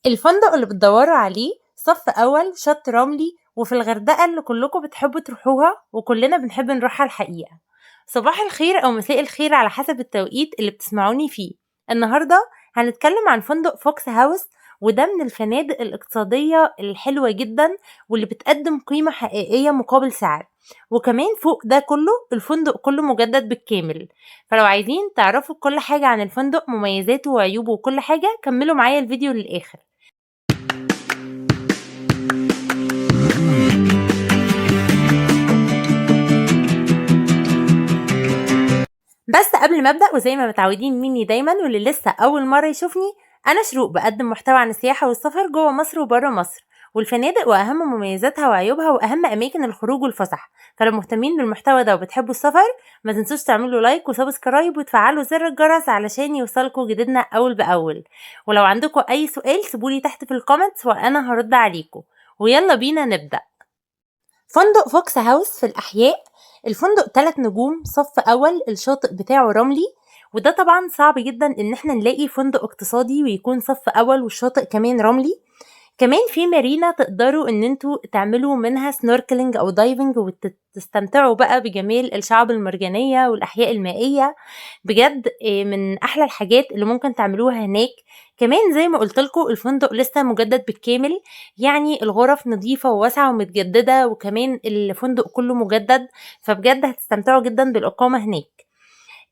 الفندق اللي بتدوروا عليه صف أول شط رملي وفي الغردقة اللي كلكم بتحبوا تروحوها وكلنا بنحب نروحها الحقيقة. صباح الخير أو مساء الخير على حسب التوقيت اللي بتسمعوني فيه. النهاردة هنتكلم عن فندق فوكس هاوس، وده من الفنادق الاقتصادية الحلوة جدا واللي بتقدم قيمة حقيقية مقابل سعر، وكمان فوق ده كله الفندق كله مجدد بالكامل. فلو عايزين تعرفوا كل حاجة عن الفندق، مميزاته وعيوبه وكل حاجة، كملوا معايا الفيديو للآخر. بس قبل ما ابدا، وزي ما متعودين مني دايما واللي لسه اول مره يشوفني، انا شروق بقدم محتوى عن السياحه والسفر جوه مصر وبره مصر والفنادق واهم مميزاتها وعيوبها واهم اماكن الخروج والفسح. فلو مهتمين بالمحتوى ده وبتحبوا السفر، ما تنسوش تعملوا لايك وسبسكرايب وتفعلوا زر الجرس علشان يوصلكوا جديدنا اول باول. ولو عندكم اي سؤال سيبولي تحت في الكومنتس وانا هرد عليكم. ويلا بينا نبدا. فندق فوكس هاوس في الأحياء. الفندق 3 نجوم صف أول، الشاطئ بتاعه رملي، وده طبعا صعب جدا ان احنا نلاقي فندق اقتصادي ويكون صف أول والشاطئ كمان رملي. كمان في مارينا تقدروا ان انتوا تعملوا منها سنوركلينج او دايفنج وتستمتعوا بقى بجمال الشعاب المرجانية والأحياء المائية. بجد من احلى الحاجات اللي ممكن تعملوها هناك. كمان زي ما قلت لكم الفندق لسه مجدد بالكامل، يعني الغرف نظيفة وواسعة ومتجددة، وكمان الفندق كله مجدد، فبجد هتستمتعوا جدا بالإقامة هناك.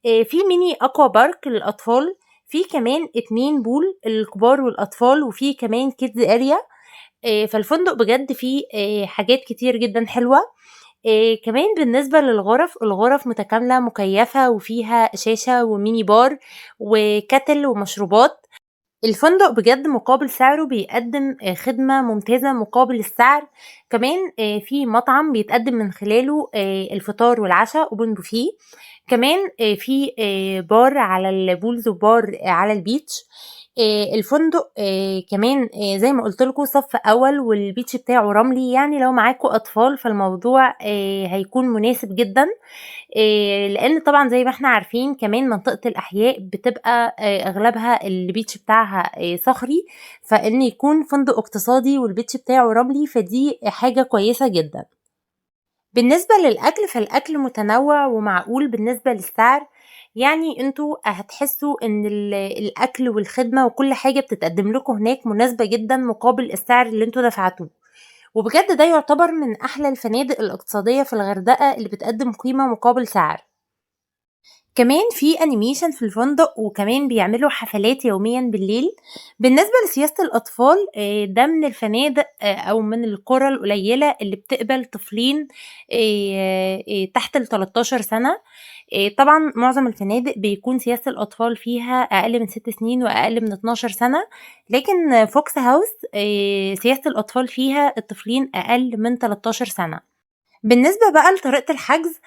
في ميني اكوا بارك للاطفال، في كمان 2 بول الكبار والاطفال، وفي كمان كيدز اريا. فالفندق بجد فيه حاجات كتير جدا حلوة. كمان بالنسبة للغرف، الغرف متكاملة مكيفة وفيها شاشة وميني بار وكاتل ومشروبات. الفندق بجد مقابل سعره بيقدم خدمة ممتازة مقابل السعر. كمان في مطعم بيتقدم من خلاله الفطار والعشاء اوبن بوفيه. كمان في بار على البولز وبار على البيتش. الفندق كمان زي ما قلت لكم صف اول والبيتش بتاعه رملي، يعني لو معاكم اطفال فالموضوع هيكون مناسب جدا. لان طبعا زي ما احنا عارفين كمان منطقة الاحياء بتبقى اغلبها البيتش بتاعها صخري، فان يكون فندق اقتصادي والبيتش بتاعه رملي فدي حاجة كويسة جدا. بالنسبة للأكل فالأكل متنوع ومعقول بالنسبة للسعر، يعني انتوا هتحسوا ان الأكل والخدمة وكل حاجة بتتقدم لكم هناك مناسبة جدا مقابل السعر اللي انتوا دفعتوه. وبجد ده يعتبر من أحلى الفنادق الاقتصادية في الغردقة اللي بتقدم قيمة مقابل سعر. كمان في انيميشن في الفندق، وكمان بيعملوا حفلات يوميا بالليل. بالنسبة لسياسة الأطفال، ده من الفنادق أو من القرى القليلة اللي بتقبل طفلين تحت 13 سنة. طبعا معظم الفنادق بيكون سياسة الأطفال فيها أقل من 6 سنين وأقل من 12 سنة، لكن فوكس هاوس سياسة الأطفال فيها الطفلين أقل من 13 سنة. بالنسبة بقى لطريقة الحجز،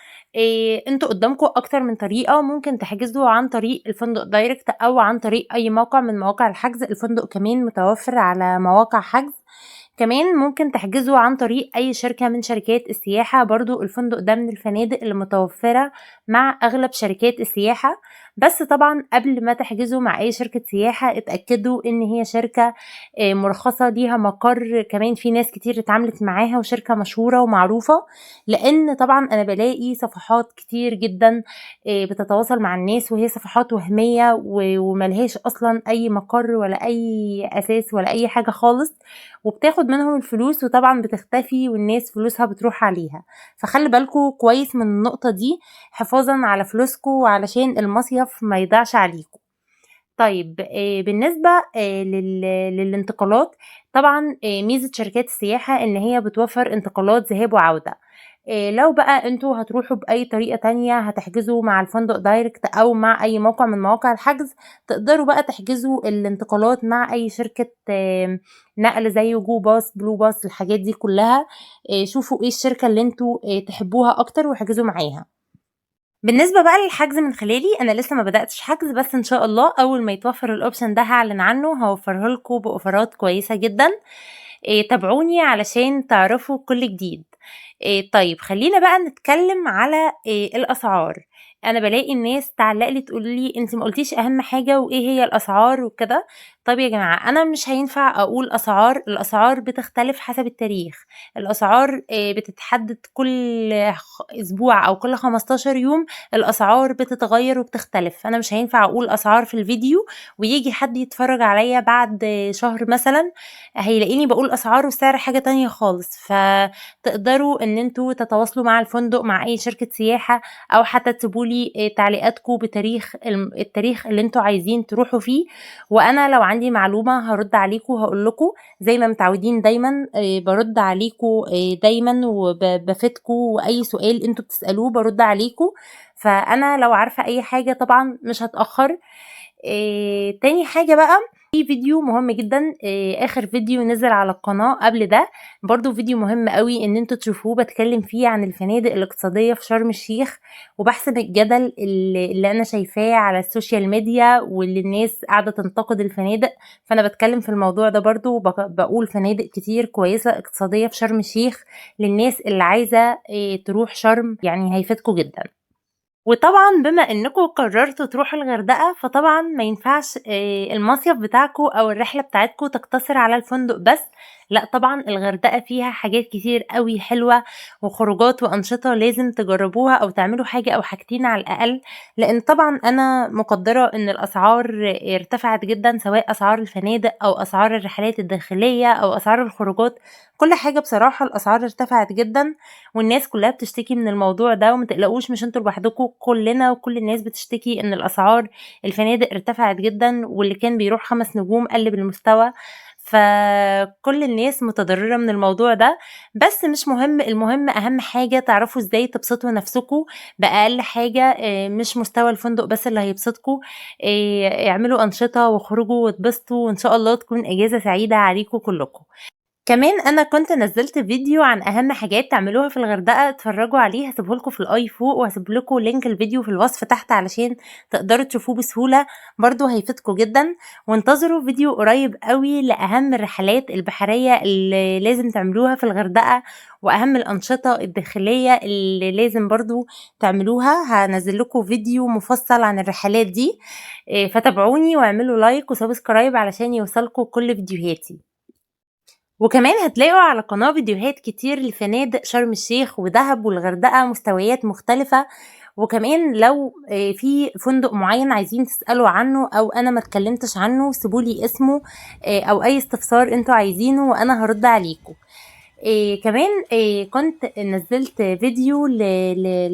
انتوا قدامكم اكتر من طريقة، ممكن تحجزوا عن طريق الفندق دايركت او عن طريق اي موقع من مواقع الحجز. الفندق كمان متوفر على مواقع حجز. كمان ممكن تحجزوا عن طريق اي شركة من شركات السياحة، برضو الفندق ده من الفنادق اللي متوفرة مع اغلب شركات السياحة. بس طبعا قبل ما تحجزوا مع اي شركة سياحة اتأكدوا ان هي شركة مرخصة ليها مقر، كمان في ناس كتير اتعاملت معاها وشركة مشهورة ومعروفة. لان طبعا انا بلاقي صفحات كتير جدا بتتواصل مع الناس وهي صفحات وهمية وملهاش اصلا اي مقر ولا اي اساس ولا اي حاجة خالص، وبتاخد منهم الفلوس وطبعا بتختفي والناس فلوسها بتروح عليها. فخلي بالكوا كويس من النقطة دي حفاظا على فلوسكوا وعلشان المصيف ما يضيعش عليكم. طيب بالنسبة للانتقالات، طبعا ميزة شركات السياحة ان هي بتوفر انتقالات ذهاب وعودة. لو بقى انتوا هتروحوا بأي طريقة تانية هتحجزوا مع الفندق دايركت او مع اي موقع من مواقع الحجز، تقدروا بقى تحجزوا الانتقالات مع اي شركة نقل زي جو باص بلو باص الحاجات دي كلها. شوفوا ايه الشركة اللي انتوا تحبوها اكتر وحجزوا معاها. بالنسبة بقى للحجز من خلالي، انا لسه ما بدأتش حجز، بس ان شاء الله اول ما يتوفر الاوبشن ده هعلن عنه، هوفره لكم باوفرات كويسة جدا. تابعوني علشان تعرفوا كل جديد. طيب خلينا بقى نتكلم على الاسعار. انا بلاقي الناس تعلق لي تقول لي انت ما قلتيش اهم حاجة وايه هي الاسعار وكده، طب يا جماعة أنا مش هينفع أقول أسعار، الأسعار بتختلف حسب التاريخ، الأسعار بتتحدد كل أسبوع أو كل 15 يوم، الأسعار بتتغير وبتختلف. أنا مش هينفع أقول أسعار في الفيديو ويجي حد يتفرج عليا بعد شهر مثلا هيلاقيني بقول أسعار وسعر حاجة تانية خالص. فتقدروا إن انتوا تتواصلوا مع الفندق، مع أي شركة سياحة، أو حتى تسيبولي تعليقاتكم بتاريخ التاريخ اللي انتوا عايزين تروحوا فيه، وانا لو عندي معلومه هرد عليكم وهقول لكم زي ما متعودين دايما. برد عليكم دايما وبفيدكم، واي سؤال انتوا بتسالوه برد عليكم. فانا لو عارفه اي حاجه طبعا مش هتاخر. تاني حاجه بقى، في فيديو مهم جدا، اخر فيديو نزل على القناه قبل ده برضو فيديو مهم قوي ان انتوا تشوفوه، بتكلم فيه عن الفنادق الاقتصاديه في شرم الشيخ، وبحسم الجدل اللي انا شايفاه على السوشيال ميديا واللي الناس قاعده تنتقد الفنادق. فانا بتكلم في الموضوع ده برضو، بقول فنادق كتير كويسه اقتصاديه في شرم الشيخ للناس اللي عايزه تروح شرم، يعني هيفيدكم جدا. وطبعا بما انكم قررتوا تروحوا الغردقة، فطبعا ما ينفعش المصيف بتاعكم او الرحلة بتاعتكم تقتصر على الفندق بس. لا طبعا الغردقة فيها حاجات كتير قوي حلوة وخروجات وانشطة لازم تجربوها او تعملوا حاجة او حاجتين على الاقل. لان طبعا انا مقدرة ان الاسعار ارتفعت جدا، سواء اسعار الفنادق او اسعار الرحلات الداخلية او اسعار الخروجات، كل حاجة بصراحة الاسعار ارتفعت جدا، والناس كلها بتشتكي من الموضوع ده. وما تقلقوش، مش انتوا لوحدكم، كلنا وكل الناس بتشتكي ان الاسعار الفنادق ارتفعت جدا، واللي كان بيروح 5 نجوم قل بالمستوى. فكل الناس متضررة من الموضوع ده، بس مش مهم، المهم اهم حاجة تعرفوا ازاي تبسطوا نفسكم بأقل حاجة. مش مستوى الفندق بس اللي هيبسطكم، اعملوا انشطة وخرجوا واتبسطوا، وان شاء الله تكون اجازة سعيدة عليكم كلكم. كمان انا كنت نزلت فيديو عن اهم حاجات تعملوها في الغردقه، اتفرجوا عليه، هسيبه لكم في الاي فوق، وهسيب لكم لينك الفيديو في الوصف تحت علشان تقدروا تشوفوه بسهوله، برضو هيفيدكم جدا. وانتظروا فيديو قريب قوي لاهم الرحلات البحريه اللي لازم تعملوها في الغردقه، واهم الانشطه الداخليه اللي لازم برضو تعملوها. هنزل لكم فيديو مفصل عن الرحلات دي، فتابعوني واعملوا لايك وسبسكرايب علشان يوصلكم كل فيديوهاتي. وكمان هتلاقوا على القناة فيديوهات كتير لفنادق شرم الشيخ ودهب والغردقة، مستويات مختلفة. وكمان لو في فندق معين عايزين تسألوا عنه او انا ما اتكلمتش عنه، سيبولي اسمه او اي استفسار انتوا عايزينه وانا هرد عليكم. كمان كنت نزلت فيديو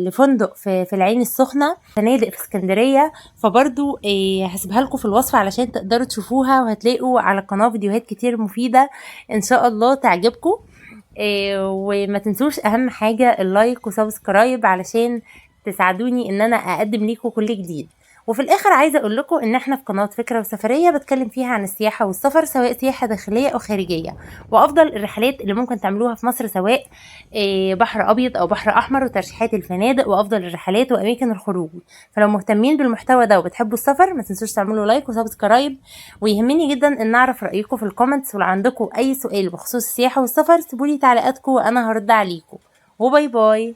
لفندق في العين السخنة، فنادق في اسكندرية، فبرضو هسيبها لكم في الوصف علشان تقدروا تشوفوها، وهتلاقوا على القناة فيديوهات كتير مفيدة ان شاء الله تعجبكم. وما تنسوش اهم حاجة اللايك وسبسكرايب علشان تساعدوني ان انا اقدم لكم كل جديد. وفي الاخر عايزه اقول لكم ان احنا في قناه فكره وسفريه بتكلم فيها عن السياحه والسفر، سواء سياحه داخليه او خارجيه، وافضل الرحلات اللي ممكن تعملوها في مصر، سواء بحر ابيض او بحر احمر، وترشيحات الفنادق وافضل الرحلات واماكن الخروج. فلو مهتمين بالمحتوى ده وبتحبوا السفر، ما تنسوش تعملوا لايك وسبسكرايب. ويهمني جدا ان اعرف رايكم في الكومنتس، ولو عندكم اي سؤال بخصوص السياحه والسفر سيبولي تعليقاتكم وانا هرد عليكم. وباي باي.